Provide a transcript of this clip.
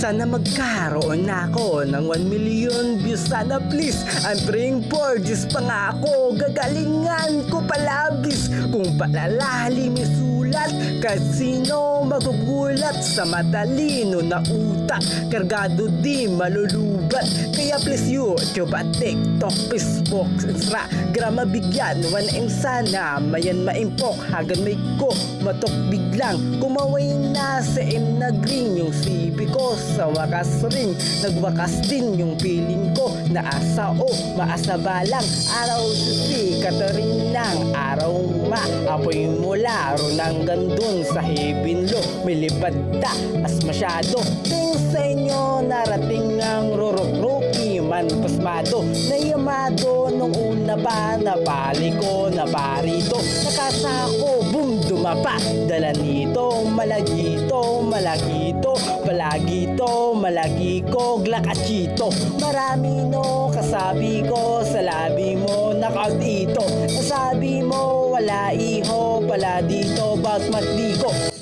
Sana magkaroon ako ng 1 million views. Sana please, I'm praying for this pangako. Gagalingan ko palabis kung palalalim isulat. Kasino magugulat sa matalino na utak. Kargado di malulubat. Kaya please YouTube at TikTok, Facebook, Instagram mabigyan 1M sana. Mayan maimpok hagan may ko matok biglang. Kumaway na sa M na green yung CV ko. Sa wakas rin nagwakas din yung feeling ko. Naasa o maasa balang araw sikat rin ng araw apoy mula ron hanggang dun sa heaven low. May lipad ta as masyado. Ting sa inyo narating ang ruruk-ruki man pasmado. Nayamado nung una pa napali ko na parito. Nakasako boom dumapa. Dala nito malagito malagito. Palagito malagi ko glakachito. Marami no kasabi ko sa labi mo nakadito. Nasabi mo wala iho pala dito ba't matdi ko.